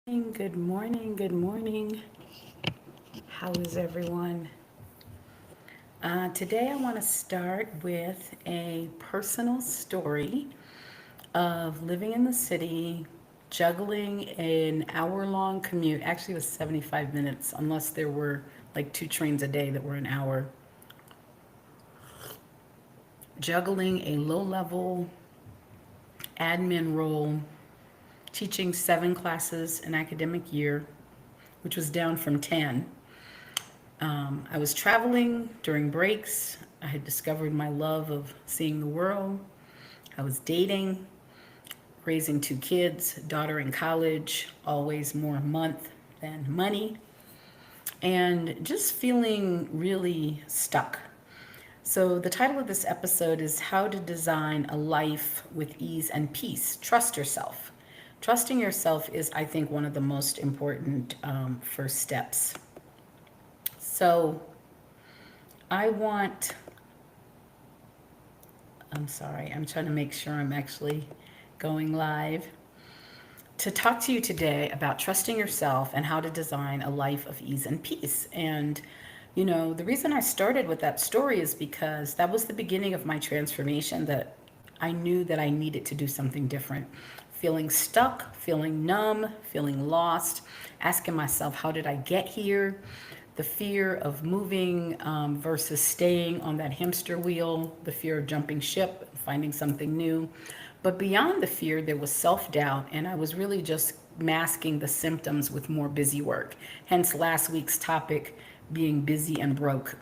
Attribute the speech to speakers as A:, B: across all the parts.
A: Good morning. Good morning. How is everyone? Today, I want to start with a personal story of living in the city, juggling an hour-long commute. Actually, it was 75 minutes, unless there were like two trains a day that were an hour. Juggling a low-level admin role, teaching 7 classes an academic year, which was down from 10. I was traveling during breaks. I had discovered my love of seeing the world. I was dating, raising 2 kids, daughter in college, always more month than money, and just feeling really stuck. So, the title of this episode is How to Design a Life with Ease and Peace. Trust yourself. Trusting yourself is, I think, one of the most important first steps. So, I want, I'm sorry, I'm trying to make sure I'm actually going live. To talk to you today about trusting yourself and how to design a life of ease and peace. And, the reason I started with that story is because that was the beginning of my transformation, that I knew that I needed to do something different. Feeling stuck, feeling numb, feeling lost, asking myself, how did I get here? The fear of moving versus staying on that hamster wheel, the fear of jumping ship, finding something new. But beyond the fear, there was self doubt, and I was really just masking the symptoms with more busy work. Hence, last week's topic being busy and broke.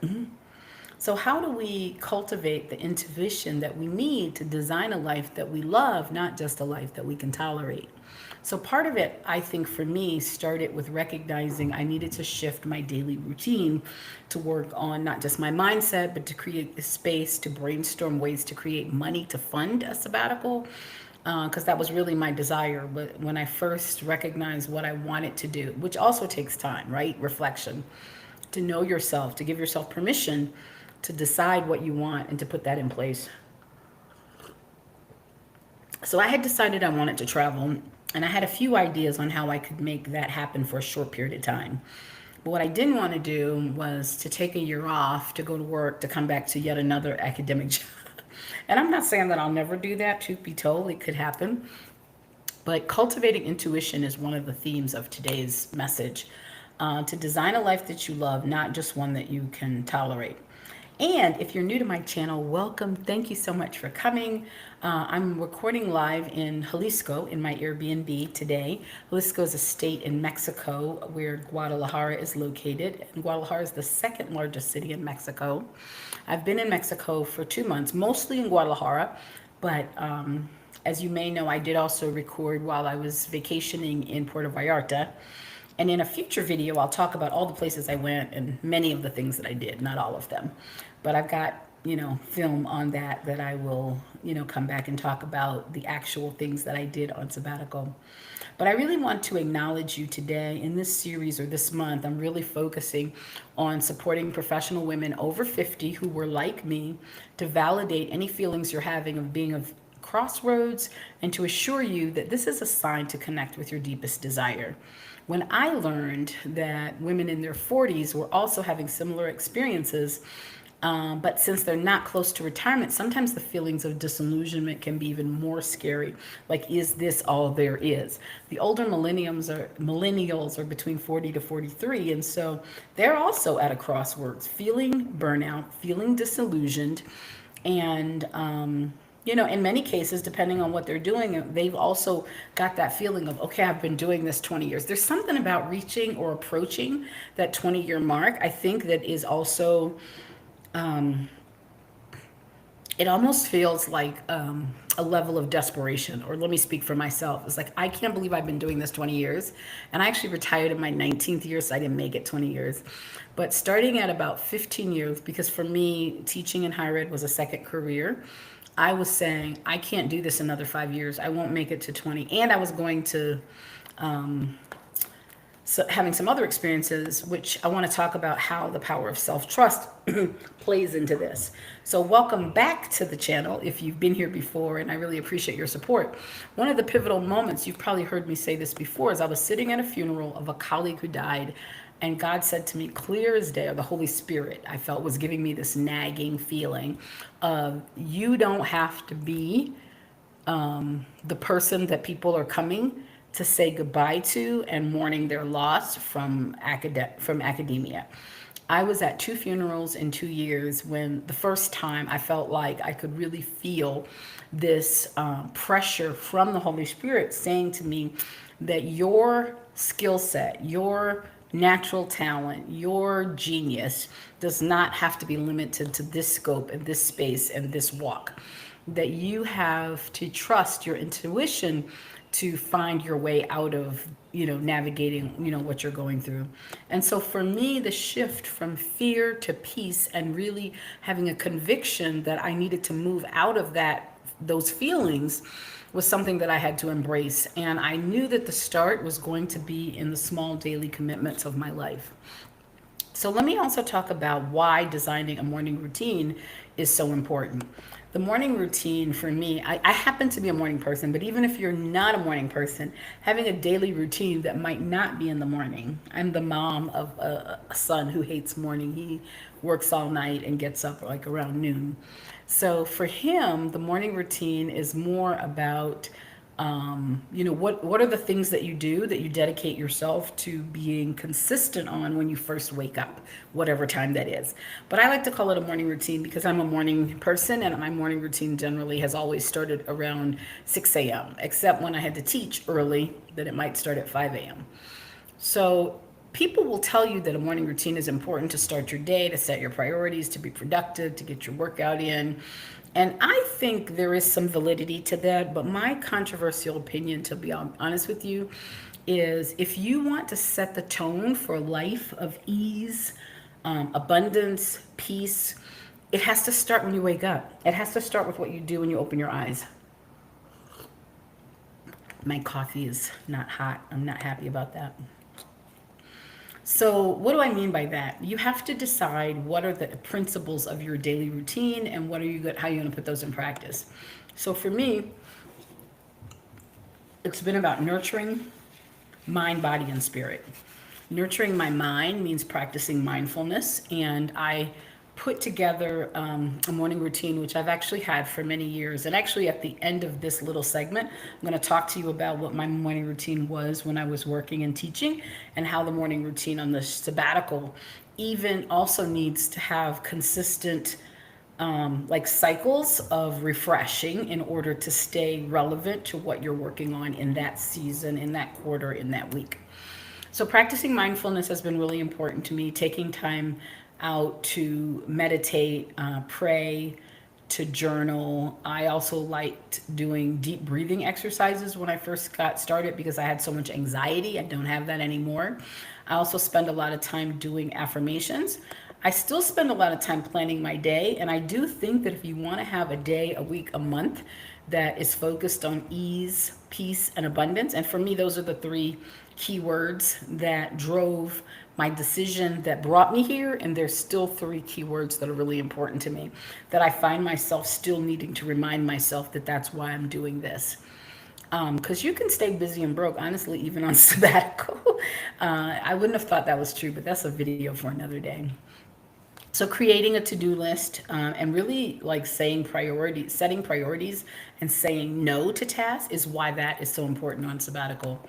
A: So, how do we cultivate the intuition that we need to design a life that we love, not just a life that we can tolerate? So, part of it, I think, for me, started with recognizing I needed to shift my daily routine to work on not just my mindset, but to create a space to brainstorm ways to create money to fund a sabbatical. Because that was really my desire. But when I first recognized what I wanted to do, which also takes time, right? Reflection, to know yourself, to give yourself permission to decide what you want and to put that in place. So I had decided I wanted to travel, and I had a few ideas on how I could make that happen for a short period of time. But what I didn't want to do was to take a year off, to go to work, to come back to yet another academic job. And I'm not saying that I'll never do that, truth be told, it could happen. But cultivating intuition is one of the themes of today's message. To design a life that you love, not just one that you can tolerate. And if you're new to my channel, welcome. Thank you so much for coming. I'm recording live in Jalisco in my Airbnb today. Jalisco is a state in Mexico where Guadalajara is located. And Guadalajara is the second largest city in Mexico. I've been in Mexico for 2 months, mostly in Guadalajara, but as you may know, I did also record while I was vacationing in Puerto Vallarta. And in a future video, I'll talk about all the places I went and many of the things that I did, not all of them. But I've got, film on that I will, come back and talk about the actual things that I did on sabbatical. But I really want to acknowledge you today in this series, or this month. I'm really focusing on supporting professional women over 50 who were like me, to validate any feelings you're having of being of crossroads, and to assure you that this is a sign to connect with your deepest desire. When I learned that women in their 40s were also having similar experiences, but since they're not close to retirement, sometimes the feelings of disillusionment can be even more scary. Like, is this all there is? The older millennials are between 40 to 43, and so they're also at a crossroads, feeling burnout, feeling disillusioned, and in many cases, depending on what they're doing, they've also got that feeling of, okay, I've been doing this 20 years. There's something about reaching or approaching that 20-year mark, I think, that is also, it almost feels like a level of desperation. Or let me speak for myself. It's like, I can't believe I've been doing this 20 years. And I actually retired in my 19th year, so I didn't make it 20 years. But starting at about 15 years, because for me, teaching in higher ed was a second career, I was saying, I can't do this another 5 years. I won't make it to 20. And I was going to so having some other experiences, which I want to talk about how the power of self-trust plays into this. So welcome back to the channel if you've been here before, and I really appreciate your support. One of the pivotal moments, you've probably heard me say this before, is I was sitting at a funeral of a colleague who died, and God said to me clear as day, or the Holy Spirit I felt was giving me this nagging feeling of, you don't have to be the person that people are coming to say goodbye to and mourning their loss from academia. I was at 2 funerals in 2 years when the first time I felt like I could really feel this pressure from the Holy Spirit saying to me that your skill set, your natural talent, your genius does not have to be limited to this scope and this space and this walk. That you have to trust your intuition to find your way out of, navigating, what you're going through. And so for me, the shift from fear to peace and really having a conviction that I needed to move out of those feelings was something that I had to embrace. And I knew that the start was going to be in the small daily commitments of my life. So let me also talk about why designing a morning routine is so important. The morning routine for me, I happen to be a morning person, but even if you're not a morning person, having a daily routine that might not be in the morning. I'm the mom of a son who hates morning. He works all night and gets up like around noon. So for him, the morning routine is more about what are the things that you do that you dedicate yourself to being consistent on when you first wake up, whatever time that is. But I like to call it a morning routine because I'm a morning person, and my morning routine generally has always started around 6 a.m., except when I had to teach early, that it might start at 5 a.m. So people will tell you that a morning routine is important to start your day, to set your priorities, to be productive, to get your workout in. And I think there is some validity to that, but my controversial opinion, to be honest with you, is if you want to set the tone for a life of ease, abundance, peace, it has to start when you wake up. It has to start with what you do when you open your eyes. My coffee is not hot. I'm not happy about that. So what do I mean by that? You have to decide what are the principles of your daily routine and how are you going to put those in practice. So for me, it's been about nurturing mind, body, and spirit. Nurturing my mind means practicing mindfulness, and I put together a morning routine, which I've actually had for many years. And actually at the end of this little segment, I'm going to talk to you about what my morning routine was when I was working and teaching, and how the morning routine on the sabbatical even also needs to have consistent cycles of refreshing in order to stay relevant to what you're working on in that season, in that quarter, in that week. So practicing mindfulness has been really important to me, taking time out to meditate, pray, to journal. I also liked doing deep breathing exercises when I first got started because I had so much anxiety. I don't have that anymore. I also spend a lot of time doing affirmations. I still spend a lot of time planning my day, and I do think that if you want to have a day, a week, a month that is focused on ease, peace, and abundance, and for me, those are the 3 key words that drove my decision that brought me here, and there's still 3 key words that are really important to me that I find myself still needing to remind myself that that's why I'm doing this. Because you can stay busy and broke, honestly, even on sabbatical. I wouldn't have thought that was true, but that's a video for another day. So creating a to-do list and really setting priorities and saying no to tasks is why that is so important on sabbatical.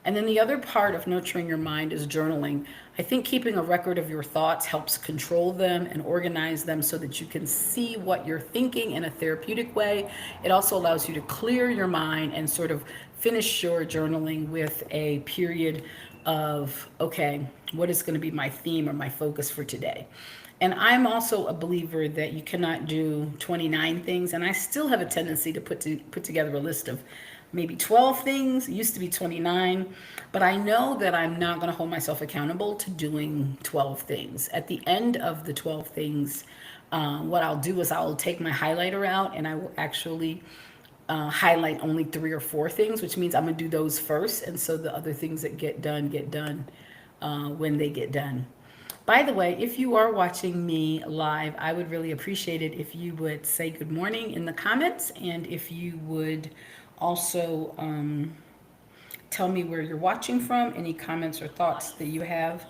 A: And then the other part of nurturing your mind is journaling. I think keeping a record of your thoughts helps control them and organize them so that you can see what you're thinking in a therapeutic way. It also allows you to clear your mind and sort of finish your journaling with a period of, okay, what is going to be my theme or my focus for today? And I'm also a believer that you cannot do 29 things, and I still have a tendency to put together a list of maybe 12 things. It used to be 29, but I know that I'm not going to hold myself accountable to doing 12 things. At the end of the 12 things, what I'll do is I'll take my highlighter out and I will actually highlight only 3 or 4 things, which means I'm gonna do those first, and so the other things that get done when they get done. By the way, if you are watching me live, I would really appreciate it if you would say good morning in the comments, and if you would also tell me where you're watching from, any comments or thoughts that you have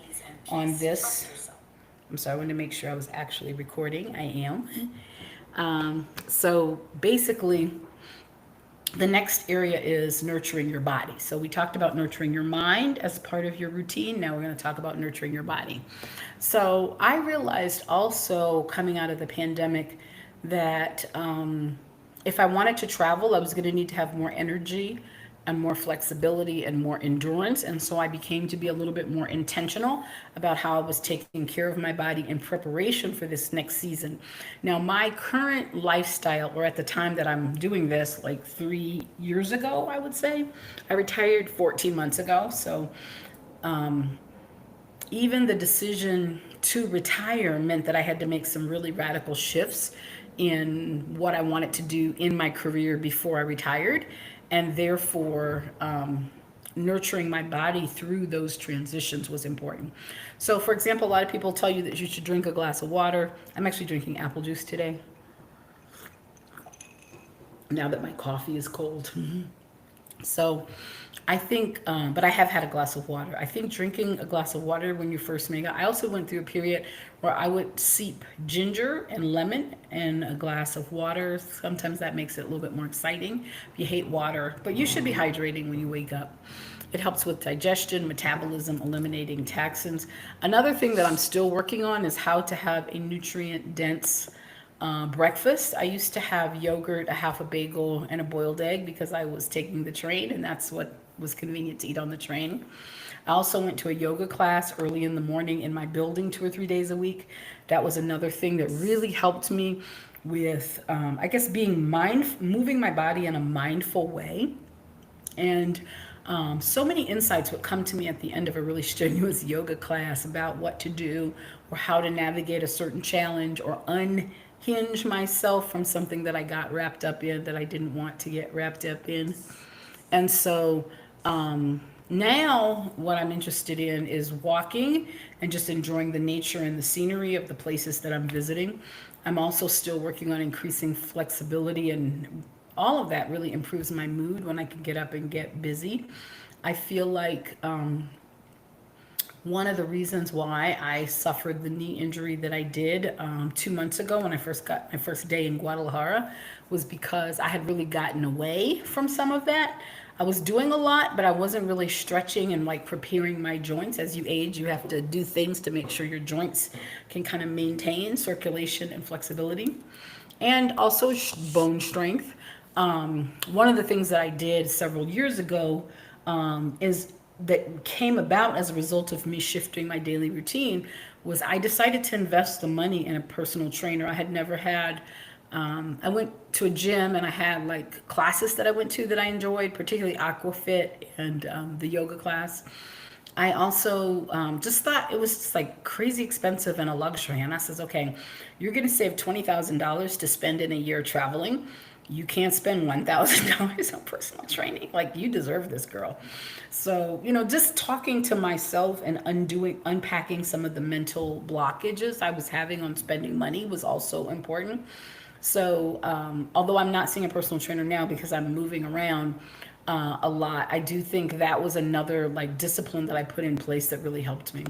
A: on this. I'm sorry, I wanted to make sure I was actually recording. I am. So basically, the next area is nurturing your body. So we talked about nurturing your mind as part of your routine. Now we're going to talk about nurturing your body. So I realized also coming out of the pandemic that if I wanted to travel, I was going to need to have more energy and more flexibility and more endurance. And so I became to be a little bit more intentional about how I was taking care of my body in preparation for this next season. Now, my current lifestyle, or at the time that I'm doing this, like 3 years ago, I would say, I retired 14 months ago. So even the decision to retire meant that I had to make some really radical shifts in what I wanted to do in my career before I retired. And therefore, nurturing my body through those transitions was important. So, for example, a lot of people tell you that you should drink a glass of water. I'm actually drinking apple juice today, now that my coffee is cold. So I think, but I have had a glass of water. I think drinking a glass of water when you first make it. I also went through a period where I would seep ginger and lemon in a glass of water. Sometimes that makes it a little bit more exciting if you hate water, but you should be hydrating when you wake up. It helps with digestion, metabolism, eliminating toxins. Another thing that I'm still working on is how to have a nutrient dense breakfast. I used to have yogurt, a half a bagel, and a boiled egg because I was taking the train, and that's what was convenient to eat on the train. I also went to a yoga class early in the morning in my building 2 or 3 days a week. That was another thing that really helped me with, I guess, moving my body in a mindful way. And so many insights would come to me at the end of a really strenuous yoga class about what to do or how to navigate a certain challenge or unhinge myself from something that I got wrapped up in that I didn't want to get wrapped up in. And so now what I'm interested in is walking and just enjoying the nature and the scenery of the places that I'm visiting. I'm also still working on increasing flexibility, and all of that really improves my mood when I can get up and get busy. I feel like one of the reasons why I suffered the knee injury that I did 2 months ago when I first got my first day in Guadalajara was because I had really gotten away from some of that. I was doing a lot, but I wasn't really stretching and like preparing my joints. As you age, you have to do things to make sure your joints can kind of maintain circulation and flexibility, and also bone strength. One of the things that I did several years ago is that came about as a result of me shifting my daily routine was I decided to invest the money in a personal trainer. I had never had, I went to a gym and I had like classes that I went to that I enjoyed, particularly Aquafit and the yoga class. I also just thought it was just like crazy expensive and a luxury. And I says, okay, you're going to save $20,000 to spend in a year traveling. You can't spend $1,000 on personal training. Like, you deserve this, girl. So, just talking to myself and unpacking some of the mental blockages I was having on spending money was also important. So, although I'm not seeing a personal trainer now because I'm moving around a lot, I do think that was another like discipline that I put in place that really helped me.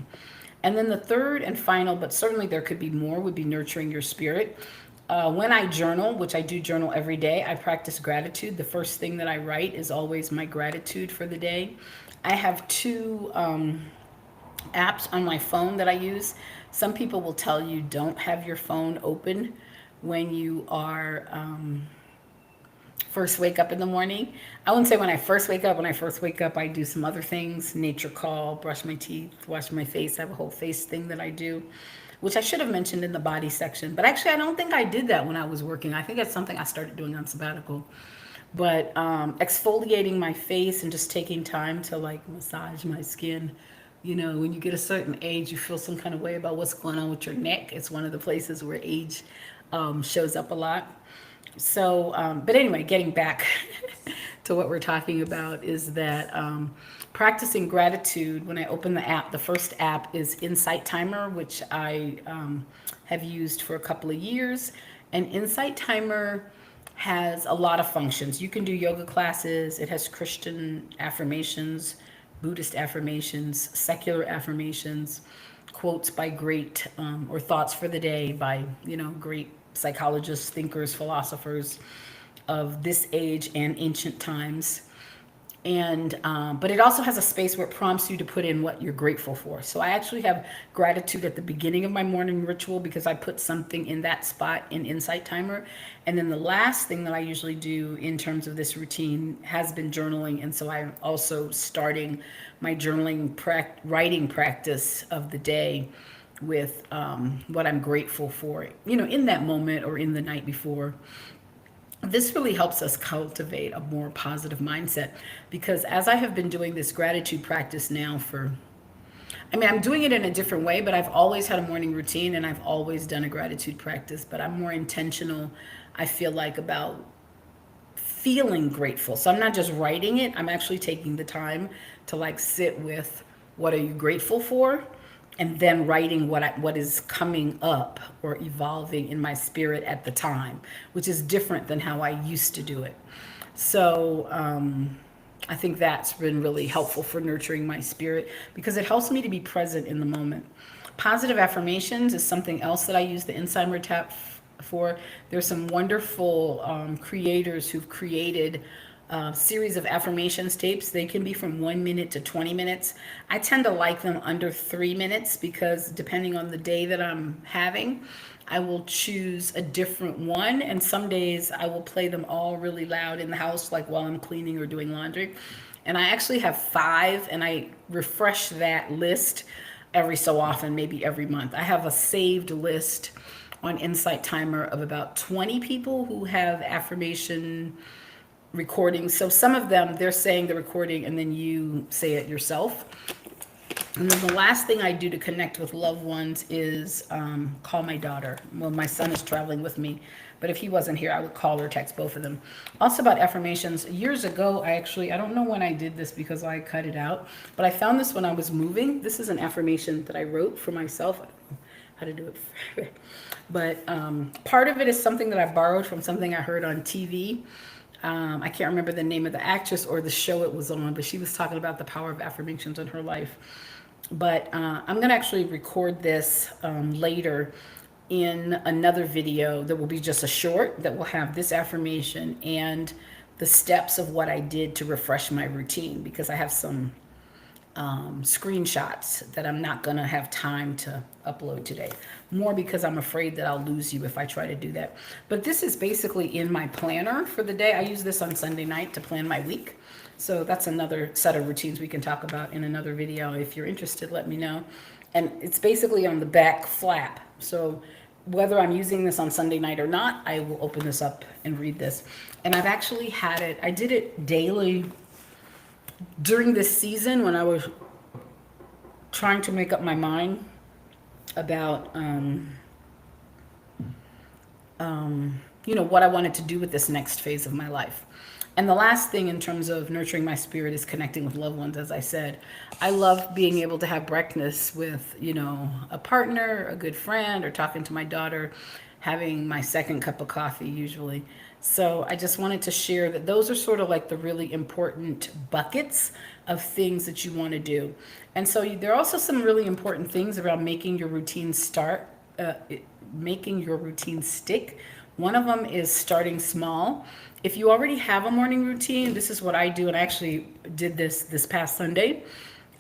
A: And then the third and final, but certainly there could be more, would be nurturing your spirit. When I journal, which I do journal every day, I practice gratitude. The first thing that I write is always my gratitude for the day. I have two apps on my phone that I use. Some people will tell you don't have your phone open when you are first wake up in the morning. I wouldn't say when I first wake up. When I first wake up, I do some other things, nature call, brush my teeth, wash my face. I have a whole face thing that I do, which I should have mentioned in the body section. But actually, I don't think I did that when I was working. I think that's something I started doing on sabbatical. But exfoliating my face and just taking time to like massage my skin. When you get a certain age, you feel some kind of way about what's going on with your neck. It's one of the places where age shows up a lot. So, but anyway, getting back to what we're talking about is that practicing gratitude. When I open the app, the first app is Insight Timer, which I have used for a couple of years. And Insight Timer has a lot of functions. You can do yoga classes, it has Christian affirmations, Buddhist affirmations, secular affirmations, quotes by great or thoughts for the day by, great psychologists, thinkers, philosophers of this age and ancient times. And but it also has a space where it prompts you to put in what you're grateful for. So I actually have gratitude at the beginning of my morning ritual because I put something in that spot in Insight Timer. And then the last thing that I usually do in terms of this routine has been journaling. And so I'm also starting my journaling writing practice of the day with what I'm grateful for, in that moment or in the night before. This really helps us cultivate a more positive mindset because as I have been doing this gratitude practice now I'm doing it in a different way, but I've always had a morning routine and I've always done a gratitude practice, but I'm more intentional, I feel like, about feeling grateful. So I'm not just writing it, I'm actually taking the time to sit with what are you grateful for, and then writing what is coming up or evolving in my spirit at the time, which is different than how I used to do it. So I think that's been really helpful for nurturing my spirit because it helps me to be present in the moment. Positive affirmations is something else that I use the Insider Tap for. There's some wonderful creators who've created series of affirmations tapes. They can be from 1 minute to 20 minutes. I tend to like them under 3 minutes because depending on the day that I'm having, I will choose a different one. And some days I will play them all really loud in the house, like while I'm cleaning or doing laundry. And I actually have 5, and I refresh that list every so often, maybe every month. I have a saved list on Insight Timer of about 20 people who have affirmation recordings. So some of them, they're saying the recording and then you say it yourself. And then the last thing I do to connect with loved ones is call my daughter. Well, my son is traveling with me, but if he wasn't here, I would call or text both of them. Also about affirmations, years ago, I don't know when I did this because I cut it out, but I found this when I was moving. This is an affirmation that I wrote for myself. I don't know how to do it. But part of it is something that I borrowed from something I heard on TV. I can't remember the name of the actress or the show it was on, but she was talking about the power of affirmations in her life. But I'm going to actually record this later in another video that will be just a short that will have this affirmation and the steps of what I did to refresh my routine, because I have some screenshots that I'm not going to have time to upload today. More because I'm afraid that I'll lose you if I try to do that. But this is basically in my planner for the day. I use this on Sunday night to plan my week. So that's another set of routines we can talk about in another video. If you're interested, let me know. And it's basically on the back flap. So whether I'm using this on Sunday night or not, I will open this up and read this. And I've actually had it, I did it daily during this season when I was trying to make up my mind about what I wanted to do with this next phase of my life. And the last thing in terms of nurturing my spirit is connecting with loved ones. As I said, I love being able to have breakfast with a partner, a good friend, or talking to my daughter, having my second cup of coffee usually. So I just wanted to share that those are sort of like the really important buckets of things that you want to do. And so there are also some really important things around making your routine making your routine stick. One of them is starting small. If you already have a morning routine, this is what I do. And I actually did this past Sunday.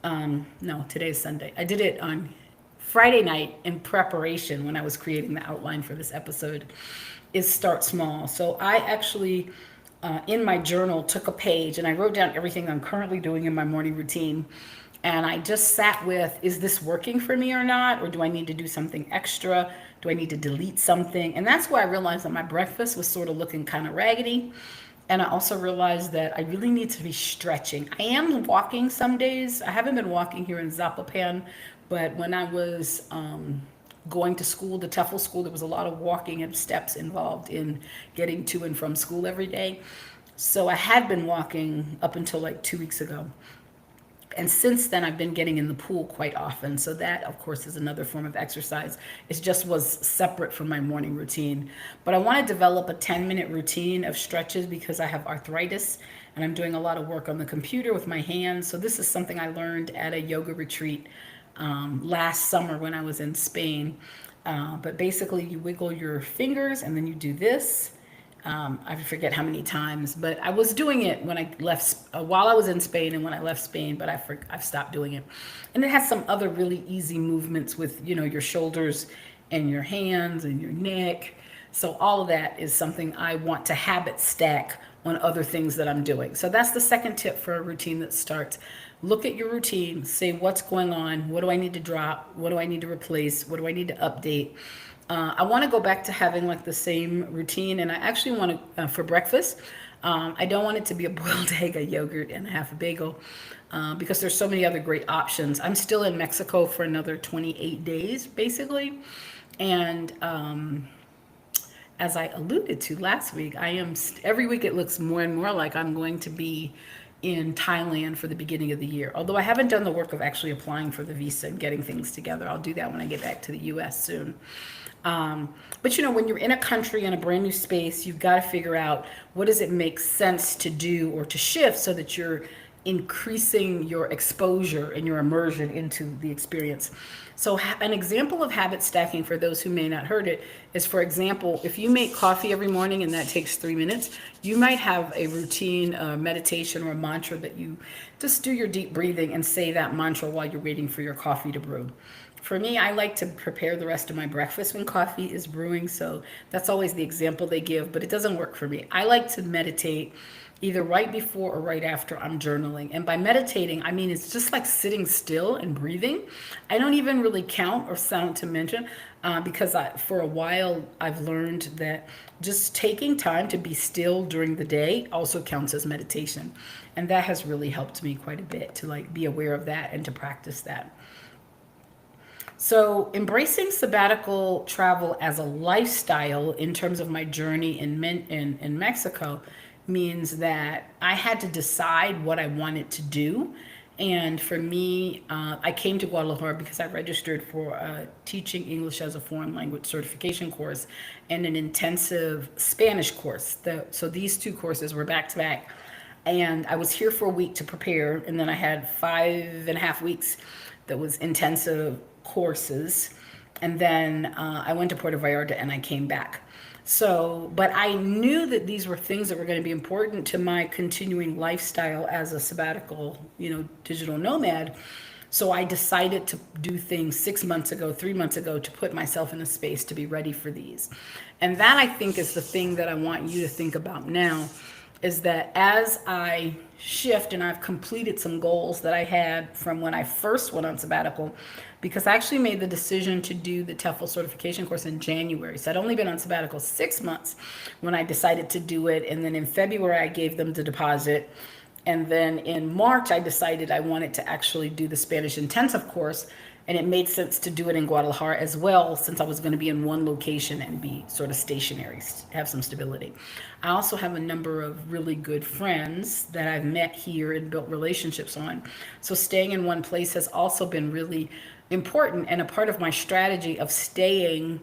A: No, today's Sunday. I did it on Friday night in preparation when I was creating the outline for this episode, is start small. So I actually, in my journal, took a page and I wrote down everything I'm currently doing in my morning routine. And I just sat with, is this working for me or not? Or do I need to do something extra? Do I need to delete something? And that's where I realized that my breakfast was sort of looking kind of raggedy. And I also realized that I really need to be stretching. I am walking some days. I haven't been walking here in Zapopan, but when I was going to school, the TEFL school, there was a lot of walking and steps involved in getting to and from school every day. So I had been walking up until like 2 weeks ago. And since then, I've been getting in the pool quite often. So that, of course, is another form of exercise. It just was separate from my morning routine. But I want to develop a 10-minute routine of stretches because I have arthritis and I'm doing a lot of work on the computer with my hands. So this is something I learned at a yoga retreat last summer when I was in Spain. But basically, you wiggle your fingers and then you do this. I forget how many times, but I was doing it when I left while I was in Spain and when I left Spain, but I've stopped doing it. And it has some other really easy movements with, your shoulders and your hands and your neck. So all of that is something I want to habit stack on other things that I'm doing. So that's the second tip for a routine that starts. Look at your routine, say what's going on, what do I need to drop, what do I need to replace, what do I need to update. I want to go back to having like the same routine, and I actually want to, for breakfast, I don't want it to be a boiled egg, a yogurt, and a half a bagel, because there's so many other great options. I'm still in Mexico for another 28 days, basically, and as I alluded to last week, every week it looks more and more like I'm going to be in Thailand for the beginning of the year. Although I haven't done the work of actually applying for the visa and getting things together. I'll do that when I get back to the US soon. But when you're in a country in a brand new space, you've got to figure out what does it make sense to do or to shift so that you're increasing your exposure and your immersion into the experience. So an example of habit stacking for those who may not heard it is, for example, if you make coffee every morning and that takes 3 minutes, you might have a routine, meditation or a mantra that you just do your deep breathing and say that mantra while you're waiting for your coffee to brew. For me, I like to prepare the rest of my breakfast when coffee is brewing, so that's always the example they give, but it doesn't work for me. I like to meditate either right before or right after I'm journaling. And by meditating, I mean it's just like sitting still and breathing. I don't even really count or sound to mention because for a while I've learned that just taking time to be still during the day also counts as meditation. And that has really helped me quite a bit to like be aware of that and to practice that. So embracing sabbatical travel as a lifestyle in terms of my journey in Mexico means that I had to decide what I wanted to do. And for me, I came to Guadalajara because I registered for a teaching English as a foreign language certification course and an intensive Spanish course. So these two courses were back to back. And I was here for a week to prepare. And then I had 5.5 weeks that was intensive courses. And then I went to Puerto Vallarta and I came back. So, but I knew that these were things that were going to be important to my continuing lifestyle as a sabbatical, digital nomad. So I decided to do things 6 months ago, 3 months ago, to put myself in a space to be ready for these. And that, I think, is the thing that I want you to think about now, is that as I shift and I've completed some goals that I had from when I first went on sabbatical, because I actually made the decision to do the TEFL certification course in January. So I'd only been on sabbatical 6 months when I decided to do it. And then in February, I gave them the deposit. And then in March, I decided I wanted to actually do the Spanish intensive course. And it made sense to do it in Guadalajara as well, since I was going to be in one location and be sort of stationary, have some stability. I also have a number of really good friends that I've met here and built relationships on. So staying in one place has also been really important and a part of my strategy of staying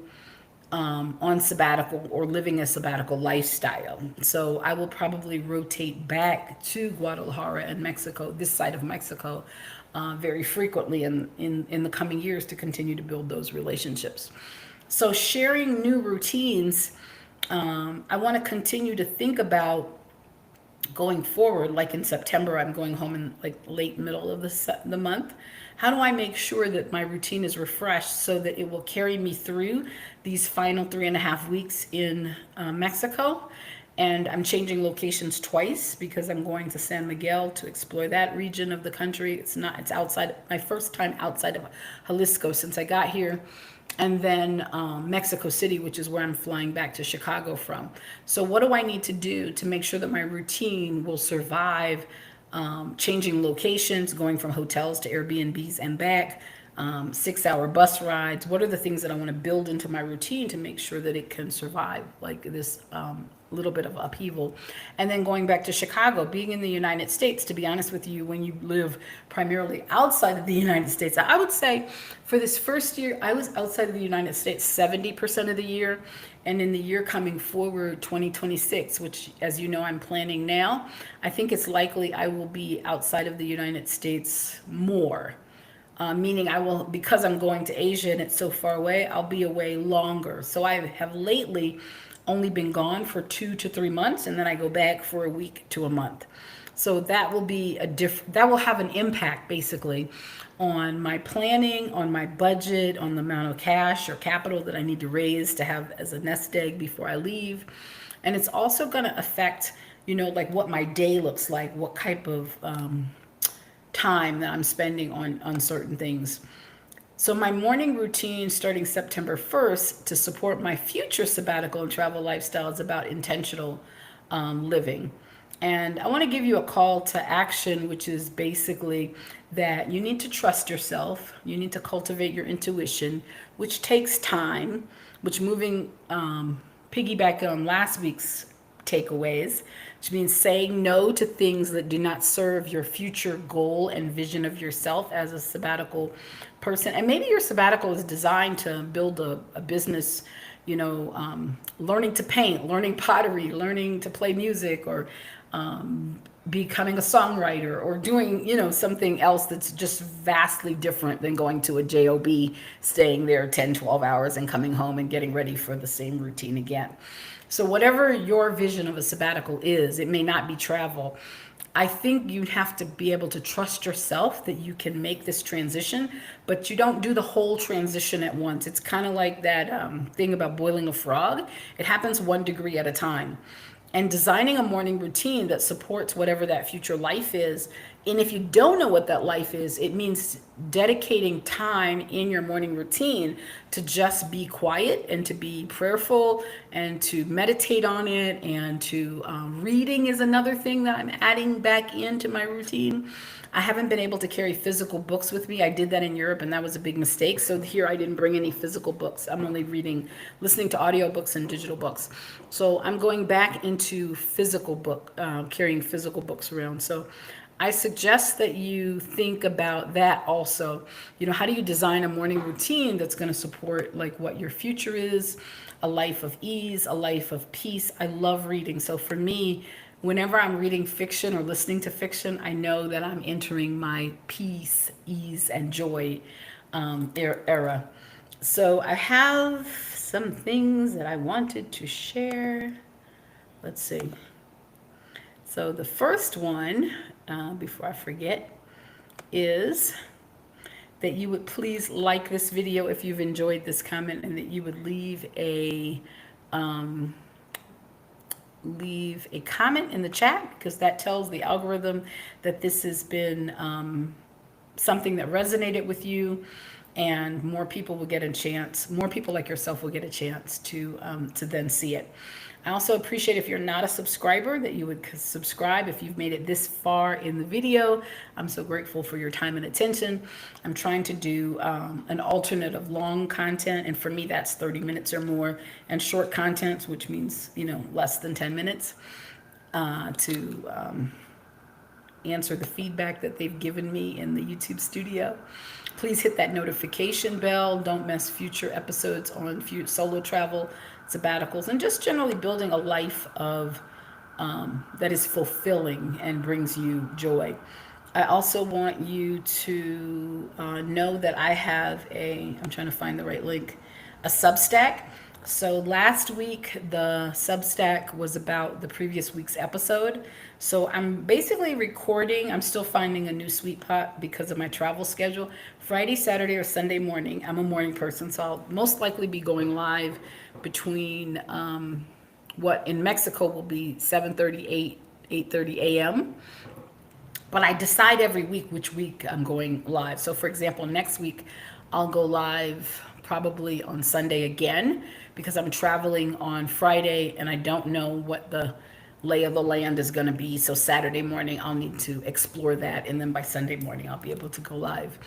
A: on sabbatical or living a sabbatical lifestyle. So I will probably rotate back to Guadalajara and Mexico, this side of Mexico, very frequently in the coming years to continue to build those relationships. So sharing new routines, I want to continue to think about going forward. Like in September, I'm going home in like late middle of the month. How do I make sure that my routine is refreshed so that it will carry me through these final 3.5 weeks in Mexico? And I'm changing locations twice because I'm going to San Miguel to explore that region of the country. It's outside, my first time outside of Jalisco since I got here. And then Mexico City, which is where I'm flying back to Chicago from. So what do I need to do to make sure that my routine will survive changing locations, going from hotels to Airbnbs and back, 6-hour bus rides. What are the things that I want to build into my routine to make sure that it can survive like this little bit of upheaval? And then going back to Chicago, being in the United States, to be honest with you, when you live primarily outside of the United States, I would say for this first year, I was outside of the United States 70% of the year. And in the year coming forward, 2026, which, as you know, I'm planning now, I think it's likely I will be outside of the United States more. Meaning I will, because I'm going to Asia and it's so far away, I'll be away longer. So I have lately only been gone for 2 to 3 months, and then I go back for a week to a month. So that will be that will have an impact basically on my planning, on my budget, on the amount of cash or capital that I need to raise to have as a nest egg before I leave. And it's also going to affect, like what my day looks like, what type of time that I'm spending on certain things. So my morning routine starting September 1st to support my future sabbatical and travel lifestyle is about intentional living. And I want to give you a call to action, which is basically that you need to trust yourself. You need to cultivate your intuition, which takes time, which piggyback on last week's takeaways, which means saying no to things that do not serve your future goal and vision of yourself as a sabbatical person. And maybe your sabbatical is designed to build a business, learning to paint, learning pottery, learning to play music, or becoming a songwriter, or doing, something else that's just vastly different than going to a job, staying there 10, 12 hours and coming home and getting ready for the same routine again. So whatever your vision of a sabbatical is, it may not be travel. I think you have to be able to trust yourself that you can make this transition, but you don't do the whole transition at once. It's kind of like that thing about boiling a frog. It happens 1 degree at a time. And designing a morning routine that supports whatever that future life is. And if you don't know what that life is, it means dedicating time in your morning routine to just be quiet and to be prayerful and to meditate on it. And to reading is another thing that I'm adding back into my routine. I haven't been able to carry physical books with me. I did that in Europe, and that was a big mistake. So here I didn't bring any physical books. I'm only listening to audiobooks and digital books. So I'm going back into carrying physical books around. So I suggest that you think about that also. How do you design a morning routine that's going to support like what your future is, a life of ease, a life of peace. I love reading. So for me, whenever I'm reading fiction or listening to fiction, I know that I'm entering my peace, ease, and joy era. So I have some things that I wanted to share. Let's see. So the first one, before I forget, is that you would please like this video if you've enjoyed this comment, and that you would leave a comment in the chat, because that tells the algorithm that this has been something that resonated with you, and more people like yourself will get a chance to then see it. I also appreciate if you're not a subscriber that you would subscribe if you've made it this far in the video. I'm so grateful for your time and attention. I'm trying to do an alternate of long content, and for me that's 30 minutes or more, and short content, which means less than 10 minutes, to answer the feedback that they've given me in the YouTube studio. Please hit that notification bell. Don't miss future episodes on solo travel, sabbaticals, and just generally building a life of that is fulfilling and brings you joy. I also want you to know that I have I'm trying to find the right link, a Substack. So last week, the Substack was about the previous week's episode. So I'm basically recording. I'm still finding a new sweet spot because of my travel schedule. Friday, Saturday, or Sunday morning. I'm a morning person, so I'll most likely be going live between what in Mexico will be 7:30, 8:30 a.m. But I decide every week which week I'm going live. So for example, next week I'll go live probably on Sunday again, because I'm traveling on Friday and I don't know what the lay of the land is going to be. So Saturday morning I'll need to explore that, and then by Sunday morning I'll be able to go live.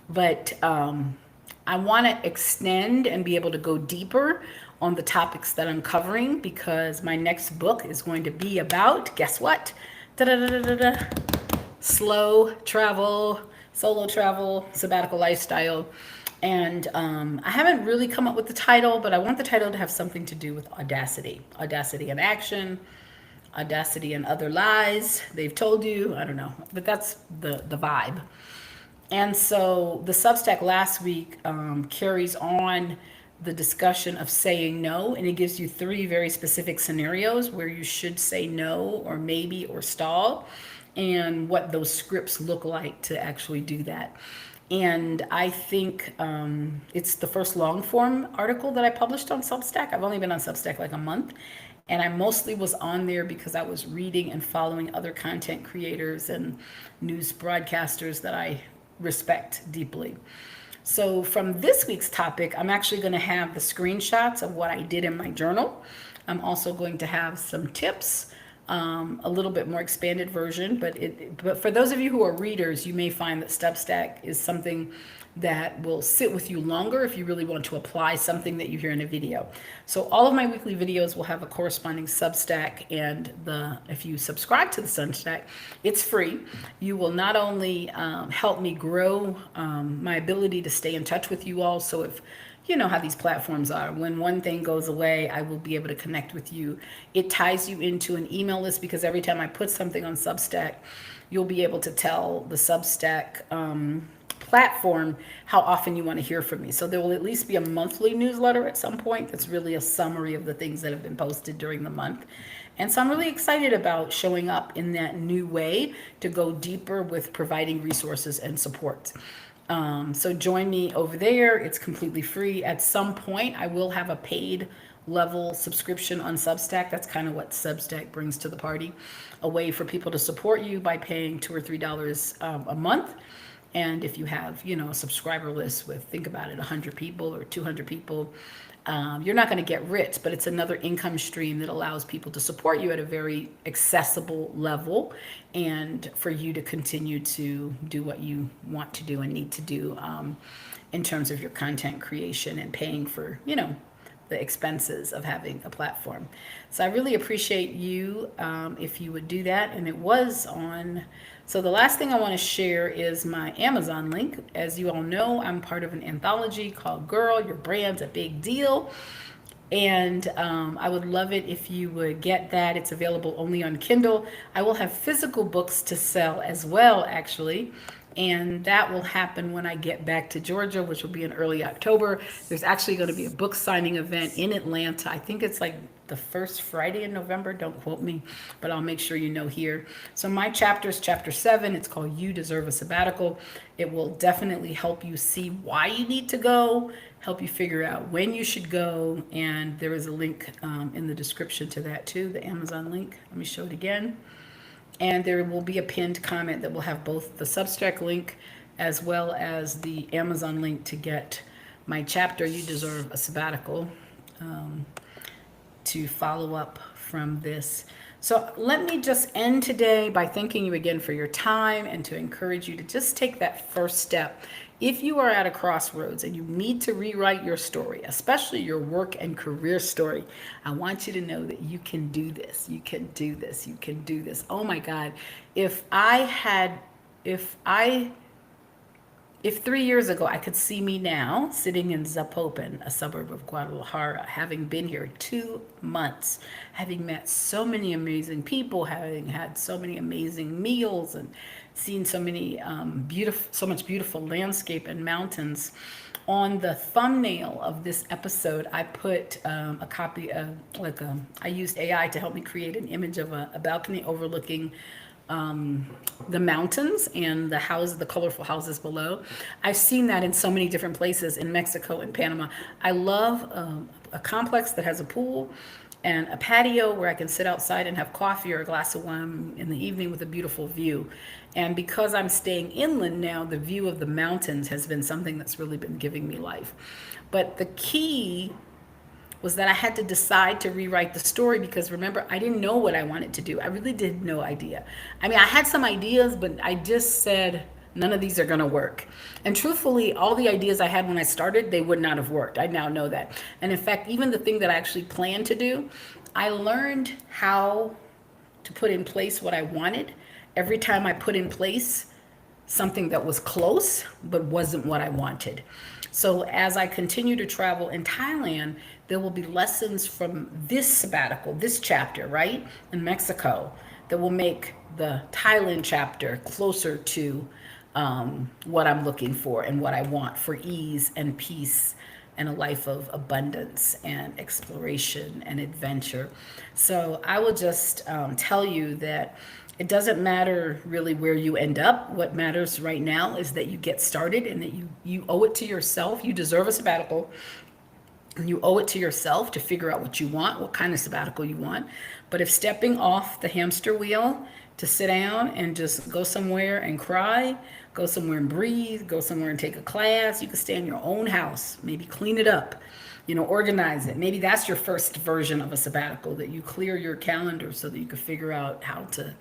A: But I want to extend and be able to go deeper on the topics that I'm covering, because my next book is going to be about, guess what? Da-da-da-da-da-da. Slow travel, solo travel, sabbatical lifestyle. And I haven't really come up with the title, but I want the title to have something to do with audacity. Audacity in action, audacity and other lies they've told you. I don't know, but that's the vibe. And so the Substack last week carries on the discussion of saying no, and it gives you three very specific scenarios where you should say no or maybe or stall, and what those scripts look like to actually do that. And I think it's the first long form article that I published on Substack. I've only been on Substack like a month. And I mostly was on there because I was reading and following other content creators and news broadcasters that I respect deeply. So from this week's topic, I'm actually going to have the screenshots of what I did in my journal. I'm also going to have some tips, a little bit more expanded version. But for those of you who are readers, you may find that Substack is something that will sit with you longer if you really want to apply something that you hear in a video. So all of my weekly videos will have a corresponding Substack, and if you subscribe to the Substack, it's free. You will not only help me grow my ability to stay in touch with you all. So if you know how these platforms are, when one thing goes away, I will be able to connect with you. It ties you into an email list, because every time I put something on Substack, you'll be able to tell the Substack platform how often you want to hear from me. So there will at least be a monthly newsletter at some point that's really a summary of the things that have been posted during the month. And so I'm really excited about showing up in that new way to go deeper with providing resources and support. So join me over there. It's completely free. At some point, I will have a paid level subscription on Substack. That's kind of what Substack brings to the party, a way for people to support you by paying $2 or $3 a month. And if you have, a subscriber list with, think about it, 100 people or 200 people, you're not going to get rich, but it's another income stream that allows people to support you at a very accessible level, and for you to continue to do what you want to do and need to do in terms of your content creation and paying for, the expenses of having a platform. So I really appreciate you if you would do that. And it was on. So the last thing I want to share is my Amazon link. As you all know, I'm part of an anthology called Girl, Your Brand's a Big Deal. And I would love it if you would get that. It's available only on Kindle. I will have physical books to sell as well, actually. And that will happen when I get back to Georgia, which will be in early October. There's actually going to be a book signing event in Atlanta. I think it's like the first Friday in November. Don't quote me, but I'll make sure you know here. So my chapter is chapter 7. It's called You Deserve a Sabbatical. It will definitely help you see why you need to go, help you figure out when you should go. And there is a link in the description to that too, the Amazon link. Let me show it again. And there will be a pinned comment that will have both the Substack link as well as the Amazon link to get my chapter, You Deserve a Sabbatical, to follow up from this. So let me just end today by thanking you again for your time, and to encourage you to just take that first step. If you are at a crossroads and you need to rewrite your story, especially your work and career story, I want you to know that you can do this. You can do this. You can do this. Oh my God. If 3 years ago I could see me now sitting in Zapopan, a suburb of Guadalajara, having been here 2 months, having met so many amazing people, having had so many amazing meals, and seen so much beautiful landscape and mountains. On the thumbnail of this episode, I put a copy of I used AI to help me create an image of a balcony overlooking the mountains and the colorful houses below. I've seen that in so many different places in Mexico and Panama. I love a complex that has a pool and a patio where I can sit outside and have coffee or a glass of wine in the evening with a beautiful view. And because I'm staying inland now, the view of the mountains has been something that's really been giving me life. But the key was that I had to decide to rewrite the story, because remember, I didn't know what I wanted to do. I really did no idea. I mean, I had some ideas, but I just said, none of these are going to work. And truthfully, all the ideas I had when I started, they would not have worked. I now know that. And in fact, even the thing that I actually planned to do, I learned how to put in place what I wanted every time I put in place something that was close but wasn't what I wanted. So as I continue to travel in Thailand, there will be lessons from this sabbatical, this chapter, right, in Mexico, that will make the Thailand chapter closer to what I'm looking for and what I want for ease and peace and a life of abundance and exploration and adventure. So I will just tell you that it doesn't matter really where you end up. What matters right now is that you get started and that you owe it to yourself. You deserve a sabbatical. And you owe it to yourself to figure out what you want, what kind of sabbatical you want. But if stepping off the hamster wheel to sit down and just go somewhere and cry, go somewhere and breathe, go somewhere and take a class, you can stay in your own house, maybe clean it up, organize it. Maybe that's your first version of a sabbatical, that you clear your calendar so that you can figure out how to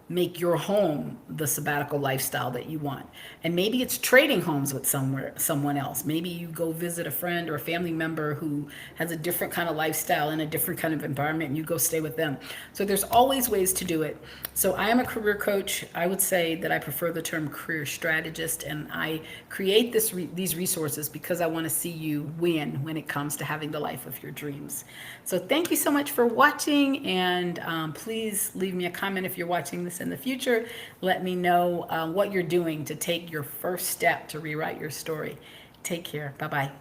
A: make your home the sabbatical lifestyle that you want. And maybe it's trading homes with someone else. Maybe you go visit a friend or a family member who has a different kind of lifestyle in a different kind of environment, and you go stay with them. So there's always ways to do it. So I am a career coach. I would say that I prefer the term career strategist, and I create these resources because I want to see you win when it comes to having the life of your dreams. So thank you so much for watching, and please leave me a comment if you're watching this in the future. Let me know what you're doing to take your first step to rewrite your story. Take care. Bye-bye.